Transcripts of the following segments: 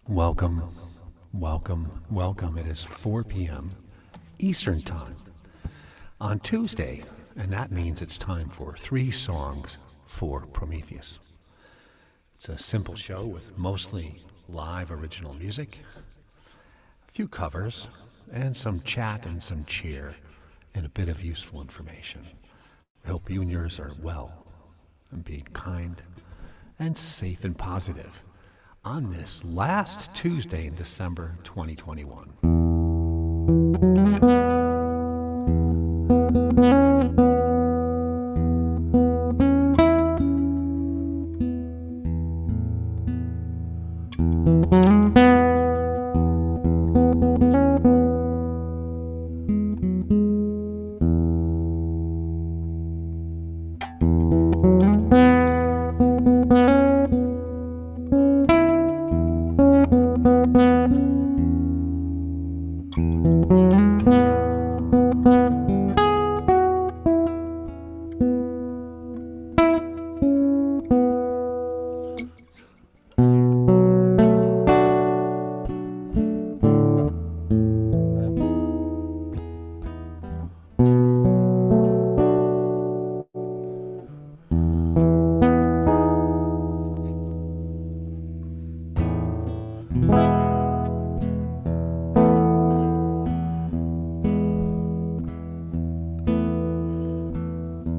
Welcome, welcome, welcome. It is 4 p.m. Eastern Time on Tuesday, and that means it's time for 3 songs for Prometheus. It's a simple show with mostly live original music, a few covers, and some chat and some cheer, and a bit of useful information. I hope you and yours are well and being kind and safe and positive on this last Tuesday in December 2021.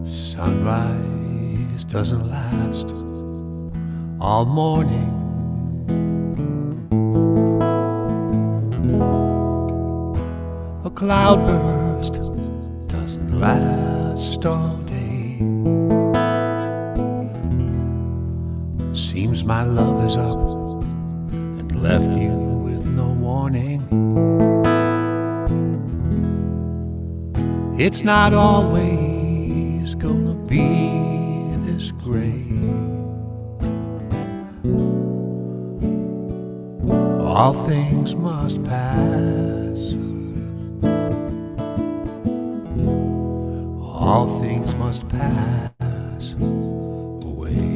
Sunrise doesn't last all morning. A cloudburst doesn't last all day. Seems my love is up and left you with no warning. It's not always gonna be this great. All things must pass. All things must pass away.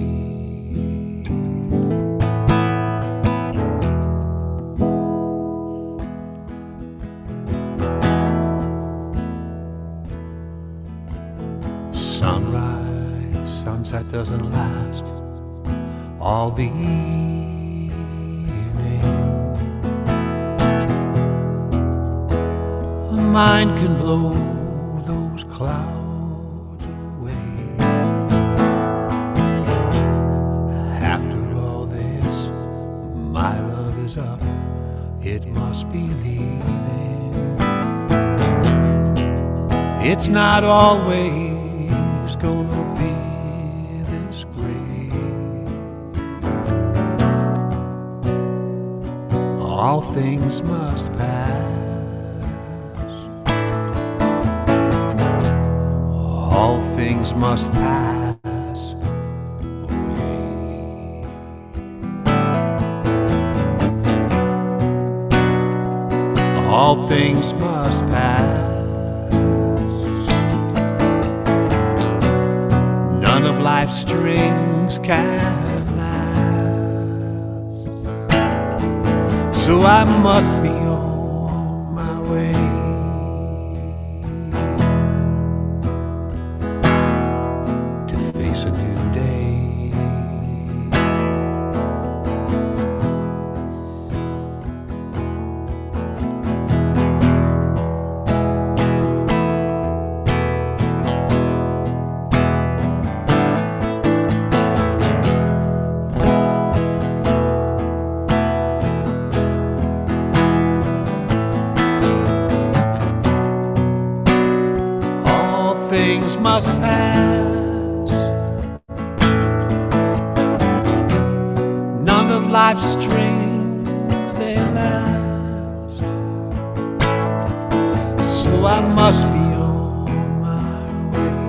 Sunrise, sunset doesn't last all the evening. A mind can blow those clouds away. After all this, my love is up, it must be leaving. It's not always gonna be this great. All things must pass. All things must pass away. All things must pass. None of life's strings can last. So I must be on my way to face a new day. Things must pass. None of life's strings they last. So I must be on my way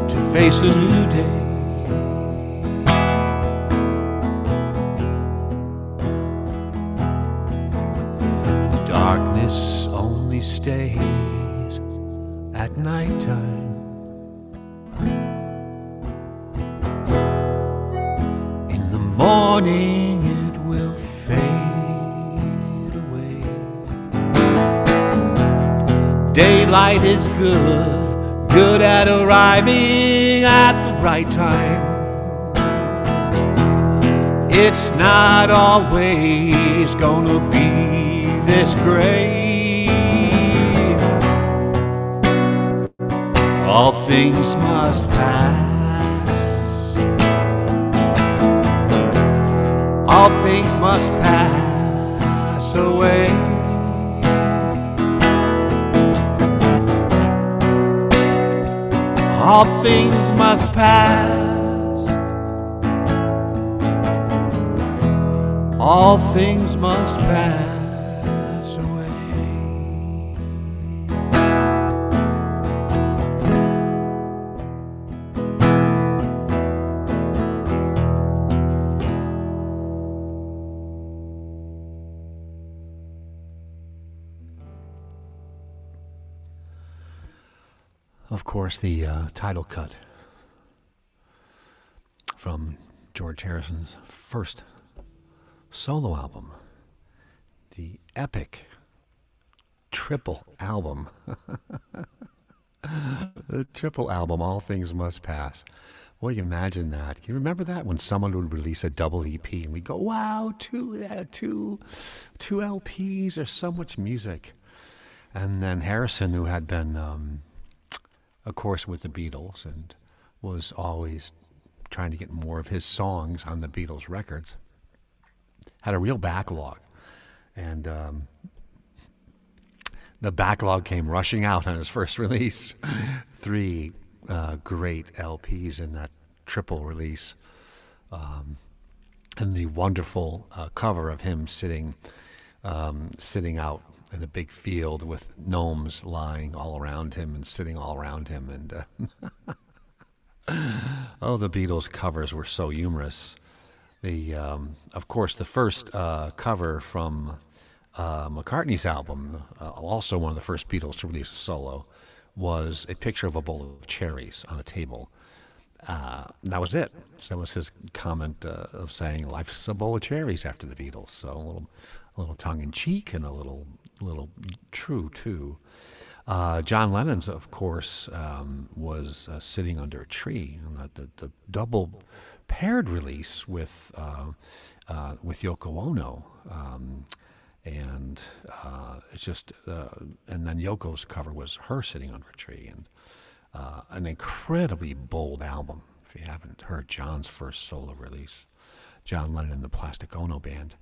to face a new day. Darkness only stays at nighttime. morning it will fade away. Daylight is good at arriving at the right time. It's not always gonna be this great. All things must pass. All things must pass away. All things must pass. All things must pass away. Of course, the title cut from George Harrison's first solo album, the epic triple album, the triple album, All Things Must Pass. Well, you imagine that. Can you remember that when someone would release a double EP and we go, wow, two LPs, there's so much music. And then Harrison, who had been, of course, with the Beatles and was always trying to get more of his songs on the Beatles records, had a real backlog, and the backlog came rushing out on his first release. 3 great LPs in that triple release, and the wonderful cover of him sitting out in a big field with gnomes lying all around him and sitting all around him, and oh, the Beatles covers were so humorous. Of course, the first cover from McCartney's album, also one of the first Beatles to release a solo, was a picture of a bowl of cherries on a table. That was it. So that was his comment of saying, "Life's a bowl of cherries" after the Beatles. So a little tongue in cheek and a little true too. John Lennon's, of course, was Sitting Under a Tree, and the double paired release with Yoko Ono, and it's just and then Yoko's cover was her sitting under a tree, and an incredibly bold album. If you haven't heard John's first solo release, John Lennon and the Plastic Ono Band,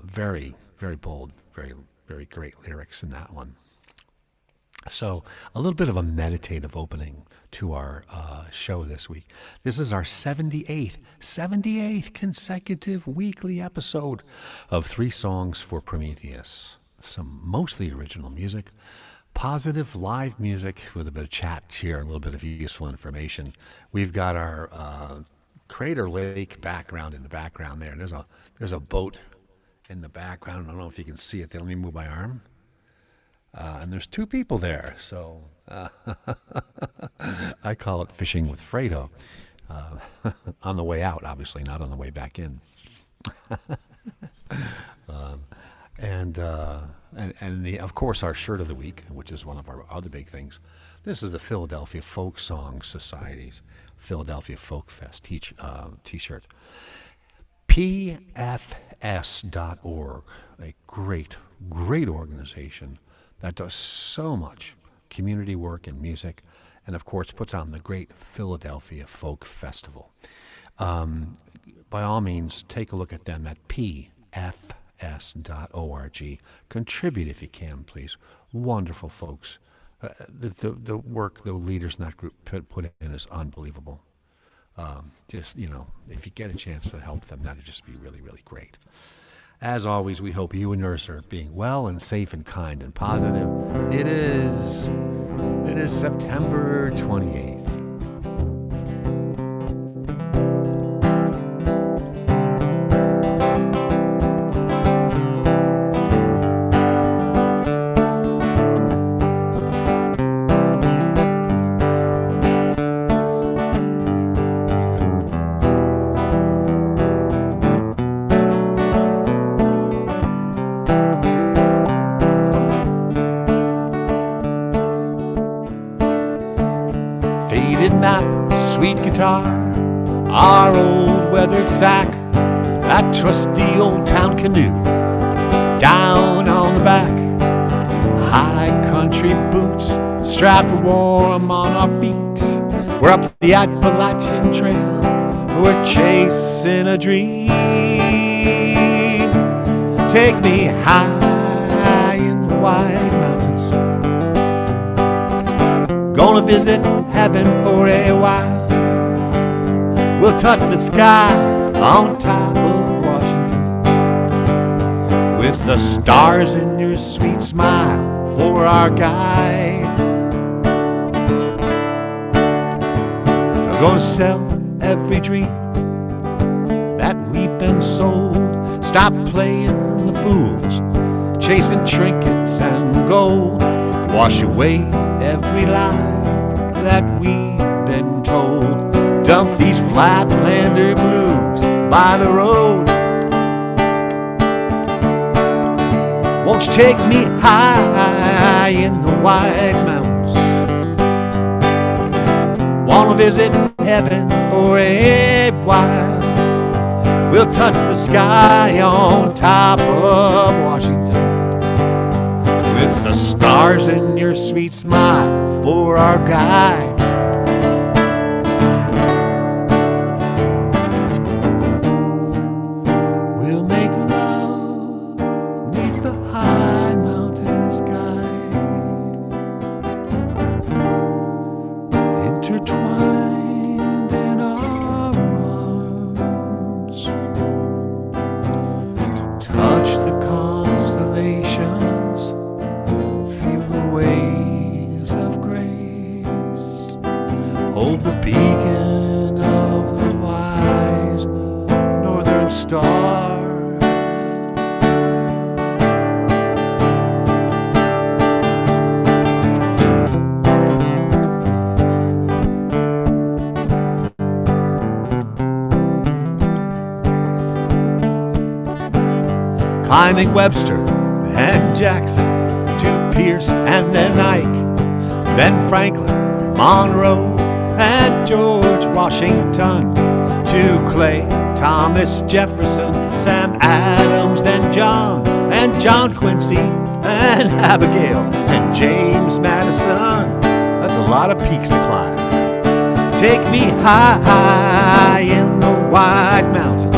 very, very bold, very, very great lyrics in that one. So a little bit of a meditative opening to our show this week. This is our 78th consecutive weekly episode of 3 Songs for Prometheus. Some mostly original music, positive live music with a bit of chat here, a little bit of useful information. We've got our Crater Lake background in the background there. There's a boat in the background. I don't know if you can see it there. Let me move my arm. And there's 2 people there, so I call it fishing with Fredo. On the way out, obviously, not on the way back in. And of course, our shirt of the week, which is one of our other big things. This is the Philadelphia Folk Song Society's Philadelphia Folk Fest T-shirt. PFS.org, a great organization that does so much community work and music, and of course puts on the great Philadelphia Folk Festival. By all means, take a look at them at pfs.org. Contribute if you can, please. Wonderful folks. The work the leaders in that group put in is unbelievable. Just, if you get a chance to help them, that'd just be really, really great. As always, we hope you and yours are being well and safe and kind and positive. It is September 28th. guitar, our old weathered sack, that trusty old town canoe, down on the back, high country boots strapped warm on our feet. We're up the Appalachian Trail, we're chasing a dream. Take me high in the White Mountains, gonna visit heaven for a while. We'll touch the sky on top of Washington, with the stars in your sweet smile for our guide. We're gonna sell every dream that we've been sold. Stop playing the fools, chasing trinkets and gold. Wash away every lie that we've been told. Dump these Flatlander blues by the road. Won't you take me high in the White Mountains? Wanna visit heaven for a while. We'll touch the sky on top of Washington, with the stars in your sweet smile for our guide. We'll make love neath the high mountain sky, intertwined in our arms. Touch the constellations, feel the waves of grace. Hold the beacon of the wise northern star. Climbing Webster and Jackson to Pierce and then Ike, Ben Franklin, Monroe and George Washington, to Clay, Thomas Jefferson, Sam Adams, then John, and John Quincy, and Abigail, and James Madison. That's a lot of peaks to climb. Take me high in the White Mountains.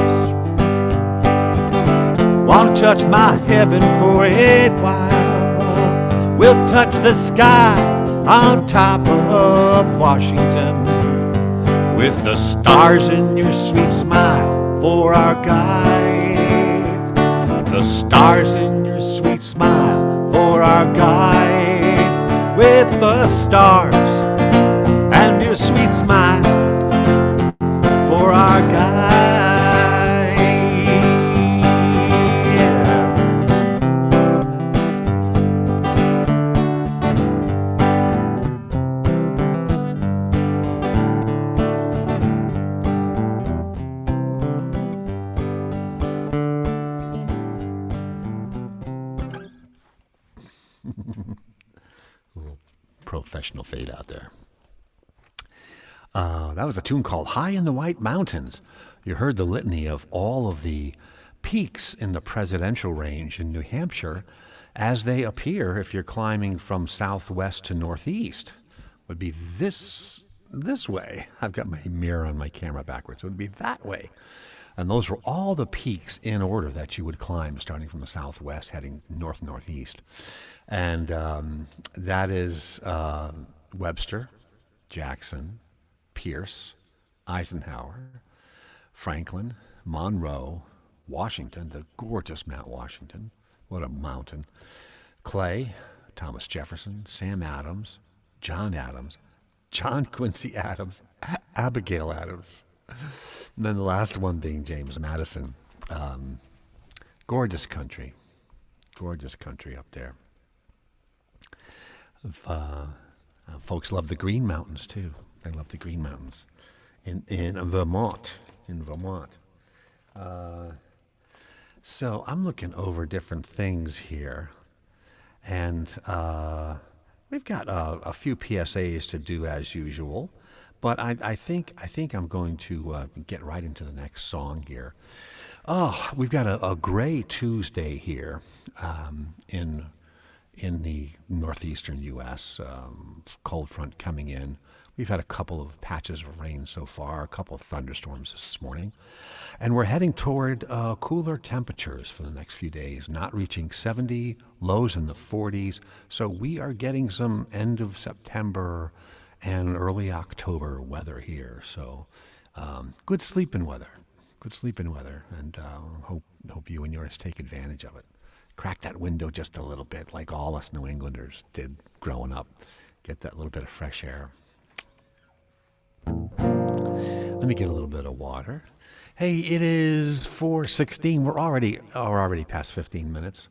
Want to touch my heaven for a while. We'll touch the sky on top of Washington, with the stars in your sweet smile for our guide. The stars in your sweet smile for our guide. With the stars and your sweet smile for our guide. Professional fade out there. That was a tune called High in the White Mountains. You heard the litany of all of the peaks in the presidential range in New Hampshire as they appear if you're climbing from southwest to northeast. Would be this way. I've got my mirror on my camera backwards. It would be that way. And those were all the peaks in order that you would climb, starting from the southwest, heading northeast. And that is Webster, Jackson, Pierce, Eisenhower, Franklin, Monroe, Washington, the gorgeous Mount Washington. What a mountain. Clay, Thomas Jefferson, Sam Adams, John Quincy Adams, Abigail Adams. And then the last one being James Madison. Gorgeous country up there. Folks love the Green Mountains too. They love the Green Mountains in Vermont. So I'm looking over different things here, and we've got a few PSAs to do as usual. But I think I'm going to get right into the next song here. Oh, we've got a gray Tuesday here in the northeastern U.S. Cold front coming in. We've had a couple of patches of rain so far, a couple of thunderstorms this morning. And we're heading toward cooler temperatures for the next few days, not reaching 70, lows in the 40s. So we are getting some end of September and early October weather here. So good sleeping weather. Good sleeping weather. And hope you and yours take advantage of it. Crack that window just a little bit like all us New Englanders did growing up. Get that little bit of fresh air. Let me get a little bit of water. Hey, it is 4:16. We're already past 15 minutes.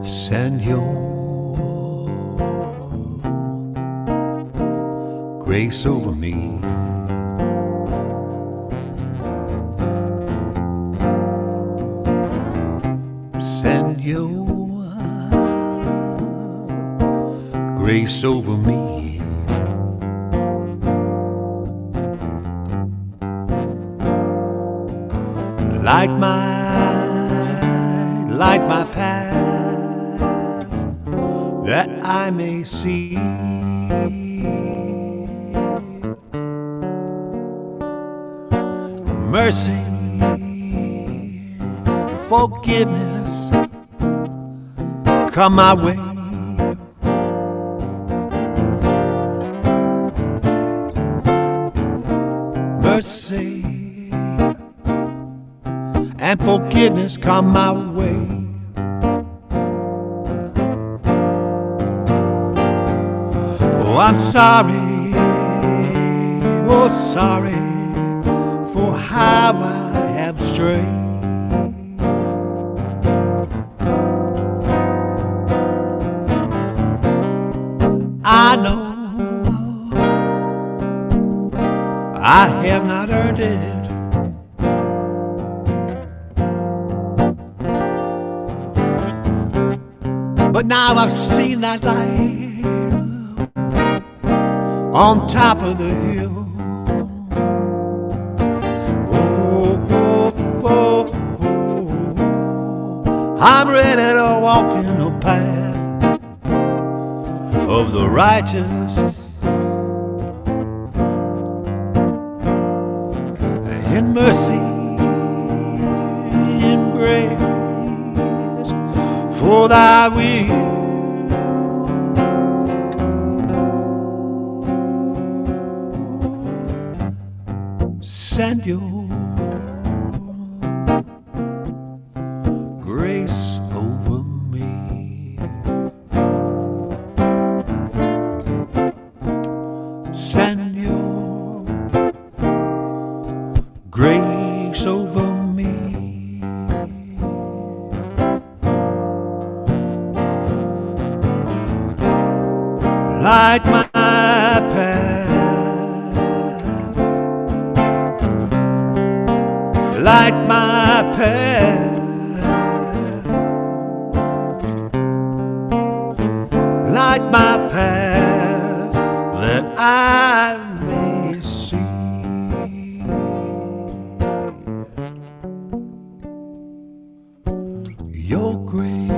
Send your grace over me. Send your grace over me. Light my path, that I may see mercy, forgiveness come my way. Mercy and forgiveness come my way. Oh, I'm sorry, oh sorry for how I have strayed. I know I have not earned it, but now I've seen that light on top of the hill. Oh, oh, oh, oh. I'm ready to walk in the path of the righteous, in mercy, in grace, for thy will. Send your grace over me. Send your grace over me. Light my light my path, light my path, that I may see your grace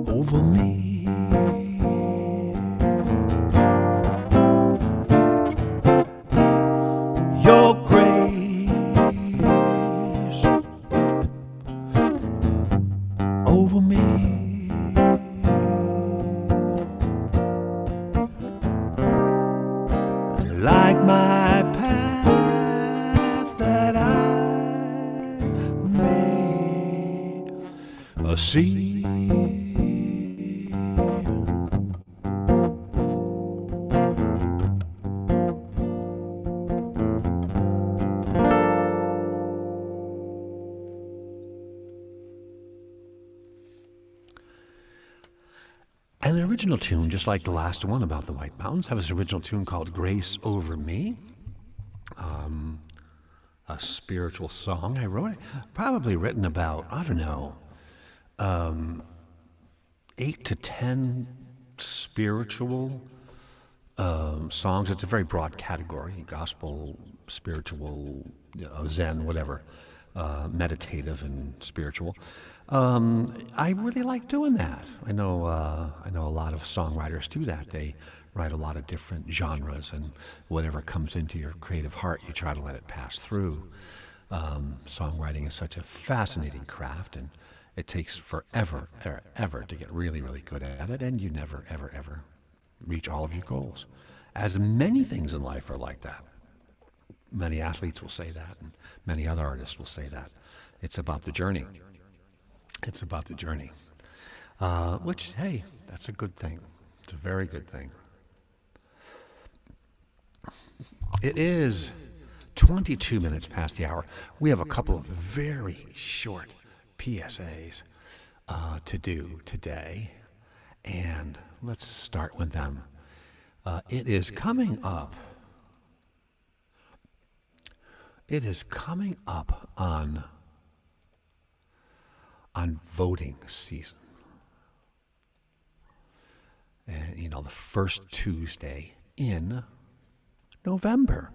over me. Your grace over me. Like my path that I may see. An original tune, just like the last one about the White Mountains, have this original tune called Grace Over Me. A spiritual song. I wrote it, probably written about, I don't know, 8 to 10 spiritual songs. It's a very broad category: gospel, spiritual, Zen, whatever, meditative and spiritual. I really like doing that. I know a lot of songwriters do that. They write a lot of different genres, and whatever comes into your creative heart, you try to let it pass through. Songwriting is such a fascinating craft, and it takes forever, ever to get really, really good at it, and you never, ever, ever reach all of your goals. As many things in life are like that. Many athletes will say that, and many other artists will say that. It's about the journey. It's about the journey. Which, hey, that's a good thing. It's a very good thing. It is 22 minutes past the hour. We have a couple of very short PSAs to do today, and let's start with them. It is coming up on voting season. And, the first Tuesday in November.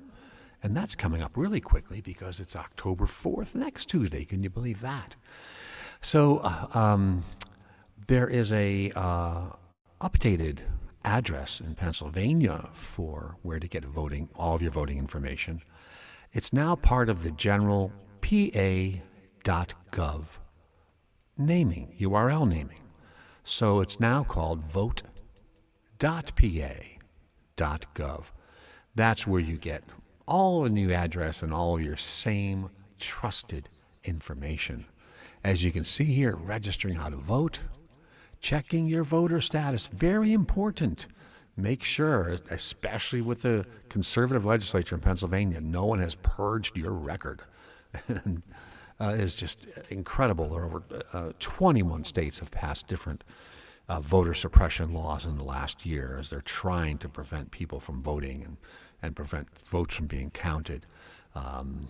And that's coming up really quickly because it's October 4th, next Tuesday. Can you believe that? So there is a updated address in Pennsylvania for where to get all of your voting information. It's now part of the general PA.gov URL naming. So it's now called vote.pa.gov. That's where you get all the new address and all of your same trusted information. As you can see here, registering how to vote, checking your voter status, very important. Make sure, especially with the conservative legislature in Pennsylvania, no one has purged your record. It's just incredible. There are over 21 states have passed different voter suppression laws in the last year as they're trying to prevent people from voting and prevent votes from being counted. And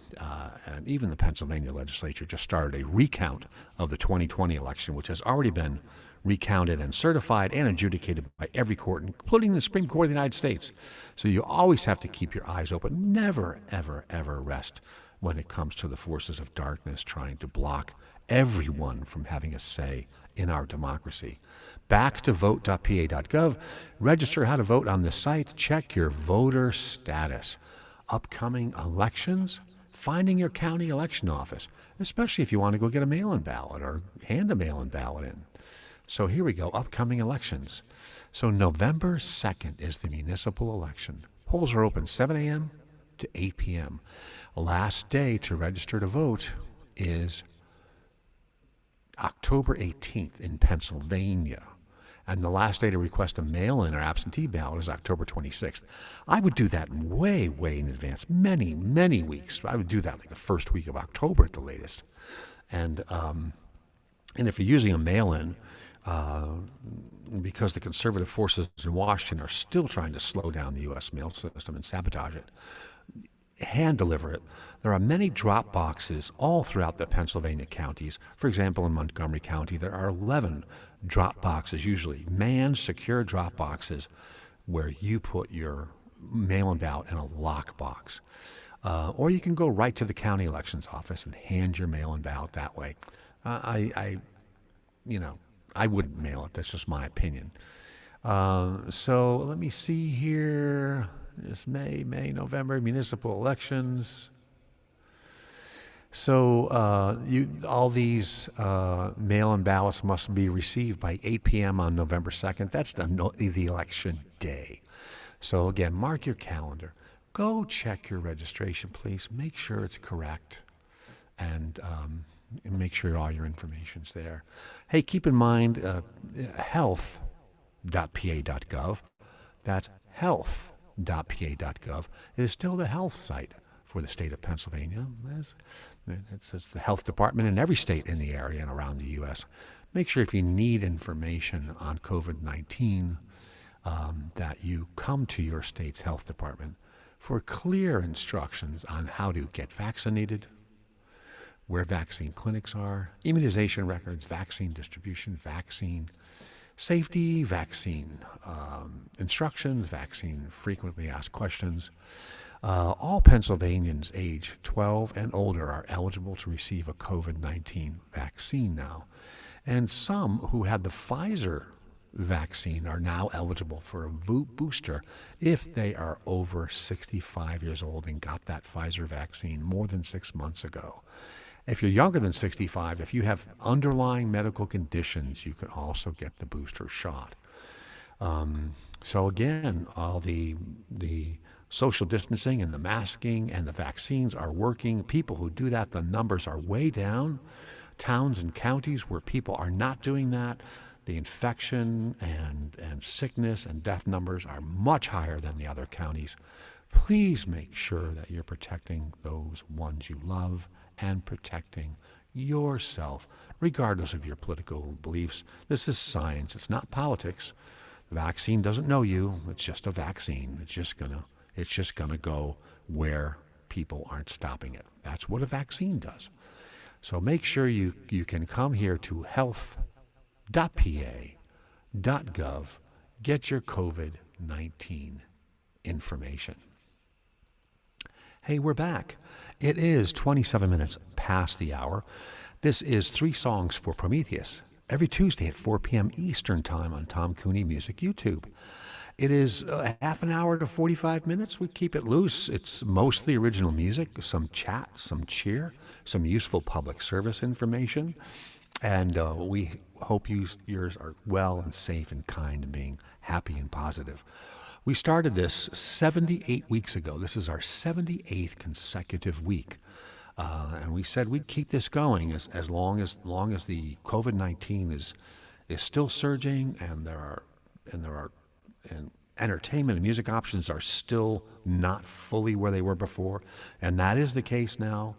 even the Pennsylvania legislature just started a recount of the 2020 election, which has already been recounted and certified and adjudicated by every court, including the Supreme Court of the United States. So you always have to keep your eyes open. Never, ever, ever rest when it comes to the forces of darkness trying to block everyone from having a say in our democracy. Back to vote.pa.gov. Register how to vote on the site. Check your voter status. Upcoming elections, finding your county election office, especially if you want to go get a mail-in ballot or hand a mail-in ballot in. So here we go, upcoming elections. So November 2nd is the municipal election. Polls are open 7 a.m. to 8 p.m. Last day to register to vote is October 18th in Pennsylvania. And the last day to request a mail-in or absentee ballot is October 26th. I would do that way, way in advance, many, many weeks. I would do that like the first week of October at the latest. And if you're using a mail-in, because the conservative forces in Washington are still trying to slow down the U.S. mail system and sabotage it, hand deliver it. There are many drop boxes all throughout the Pennsylvania counties. For example, in Montgomery County, there are 11 drop boxes, usually manned, secure drop boxes, where you put your mail-in ballot in a lock box. Or you can go right to the county elections office and hand your mail-in ballot that way. I wouldn't mail it. That's just my opinion. So let me see here. It's May, November, municipal elections. So all these mail-in ballots must be received by 8 p.m. on November 2nd. That's the election day. So again, mark your calendar. Go check your registration, please. Make sure it's correct, and make sure all your information's there. Hey, keep in mind health.pa.gov. That's health.pa.gov. It is still the health site for the state of Pennsylvania. It's the health department in every state in the area and around the U.S. Make sure if you need information on COVID-19 that you come to your state's health department for clear instructions on how to get vaccinated, where vaccine clinics are, immunization records, vaccine distribution, vaccine safety, vaccine instructions, vaccine frequently asked questions. All Pennsylvanians age 12 and older are eligible to receive a COVID-19 vaccine now. And some who had the Pfizer vaccine are now eligible for a booster if they are over 65 years old and got that Pfizer vaccine more than 6 months ago. If you're younger than 65, if you have underlying medical conditions, you can also get the booster shot. So again, all the social distancing and the masking and the vaccines are working. People who do that, the numbers are way down. Towns and counties where people are not doing that, the infection and sickness and death numbers are much higher than the other counties. Please make sure that you're protecting those ones you love and protecting yourself, regardless of your political beliefs. This is science. It's not politics. The vaccine doesn't know you. It's just a vaccine. It's just gonna go where people aren't stopping it. That's what a vaccine does. So make sure you can come here to health.pa.gov, get your COVID-19 information. Hey, we're back. It is 27 minutes past the hour. This is 3 Songs for Prometheus, every Tuesday at 4 p.m. Eastern Time on Tom Cooney Music YouTube. It is a half an hour to 45 minutes. We keep it loose. It's mostly original music, some chat, some cheer, some useful public service information. And we hope yours are well and safe and kind and being happy and positive. We started this 78 weeks ago. This is our 78th consecutive week. And we said we'd keep this going as long as the COVID-19 is still surging and entertainment and music options are still not fully where they were before. And that is the case now.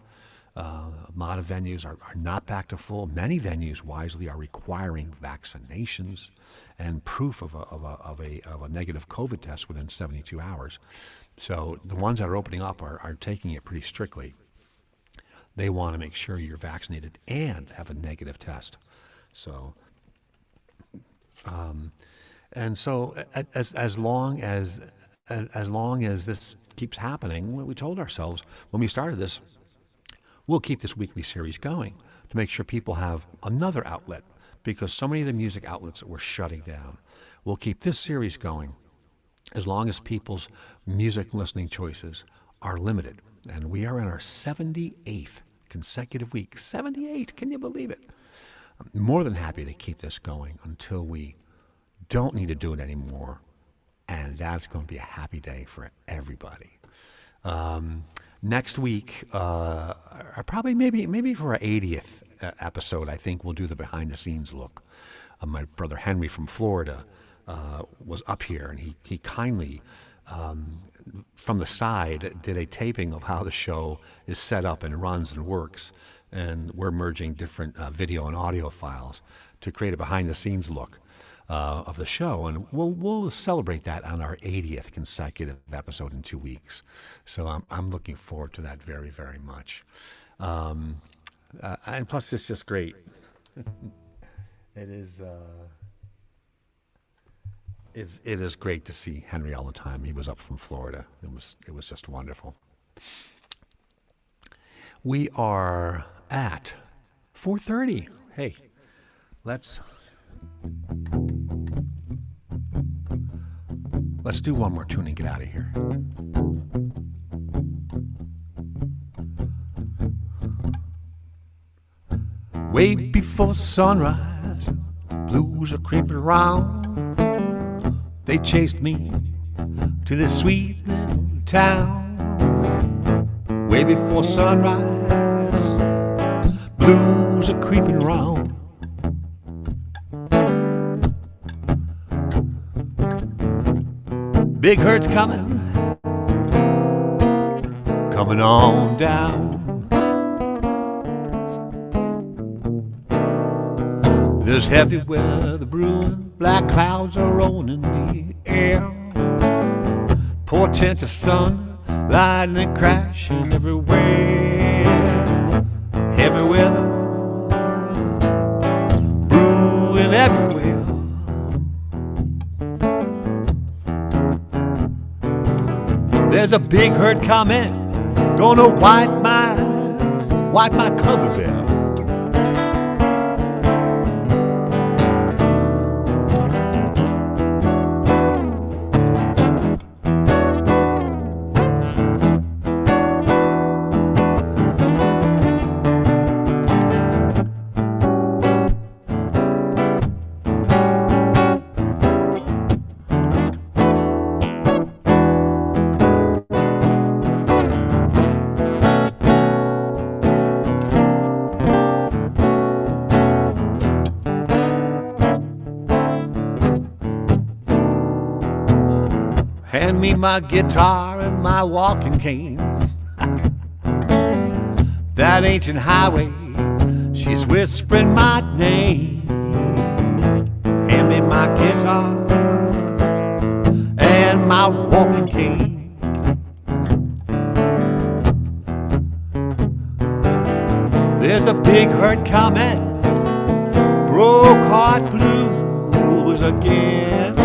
A lot of venues are not back to full. Many venues wisely are requiring vaccinations and proof of a negative COVID test within 72 hours. So the ones that are opening up are taking it pretty strictly. They want to make sure you're vaccinated and have a negative test. So, and so as long as this keeps happening, we told ourselves when we started this, we'll keep this weekly series going to make sure people have another outlet, because so many of the music outlets were shutting down. We'll keep this series going as long as people's music listening choices are limited. And we are in our 78th consecutive week. 78, can you believe it? I'm more than happy to keep this going until we don't need to do it anymore. And that's going to be a happy day for everybody. Next week, probably maybe for our 80th episode, I think we'll do the behind-the-scenes look. My brother Henry from Florida was up here, and he kindly, from the side, did a taping of how the show is set up and runs and works. And we're merging different video and audio files to create a behind-the-scenes look of the show, and we'll celebrate that on our 80th consecutive episode in 2 weeks. So I'm looking forward to that very, very much. And plus, it's just great. It is great to see Henry all the time. He was up from Florida. It was just wonderful. We are at 4:30. Hey, let's do one more tune and get out of here. Way before sunrise, blues are creeping around. They chased me to this sweet little town. Way before sunrise, blues are creeping around. Big hurt's coming on down. There's heavy weather brewing, black clouds are rolling in the air. Portent of thunder, lightning crashing everywhere. Heavy weather brewing everywhere. There's a big hurt coming, gonna wipe my cupboard bare. Hand me my guitar and my walking cane. That ancient highway, she's whispering my name. Hand me my guitar and my walking cane. There's a big hurt coming, broke heart blues again.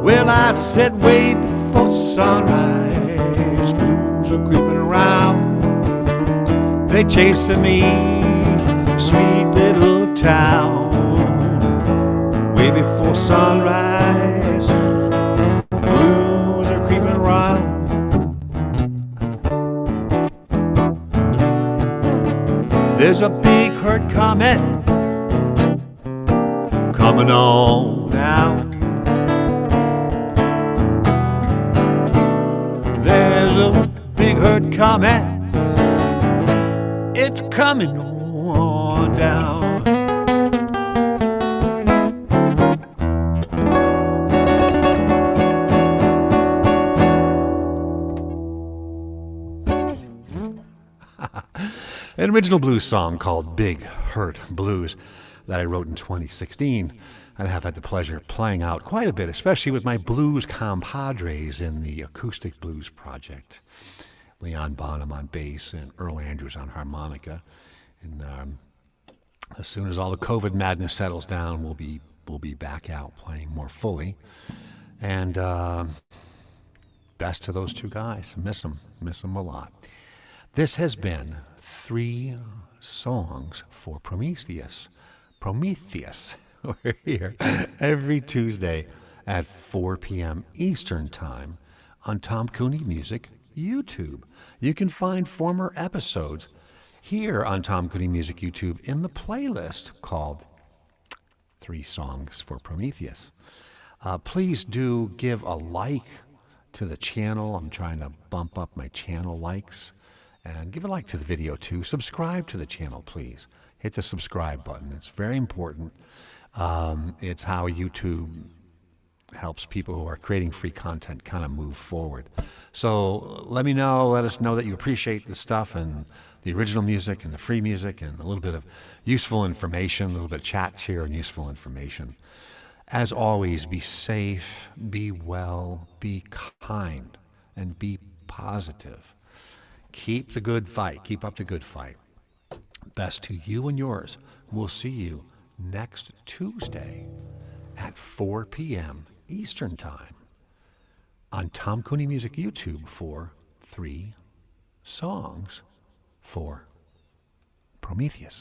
Well, I said way before sunrise, blues are creeping around. They chasing me, sweet little town. Way before sunrise, blues are creeping around. There's a big hurt coming on down. There's a big hurt coming, it's coming on down. An original blues song called Big Hurt Blues that I wrote in 2016 and have had the pleasure of playing out quite a bit, especially with my blues compadres in the Acoustic Blues Project. Leon Bonham on bass and Earl Andrews on harmonica. And as soon as all the COVID madness settles down, we'll be back out playing more fully. And best to those two guys. Miss them a lot. This has been 3 songs for Prometheus. We're here every Tuesday at 4 p.m. Eastern Time on Tom Cooney Music YouTube. You can find former episodes here on Tom Cooney Music YouTube in the playlist called 3 Songs for Prometheus. Please do give a like to the channel. I'm trying to bump up my channel likes. And give a like to the video too. Subscribe to the channel, please. Hit the subscribe button. It's very important. It's how YouTube helps people who are creating free content kind of move forward. So let us know that you appreciate the stuff and the original music and the free music and a little bit of useful information, a little bit of chat here and useful information. As always, be safe, be well, be kind, and be positive. Keep the good fight. Keep up the good fight. Best to you and yours. We'll see you next Tuesday at 4 p.m. Eastern Time on Tom Cooney Music YouTube for 3 songs for Prometheus.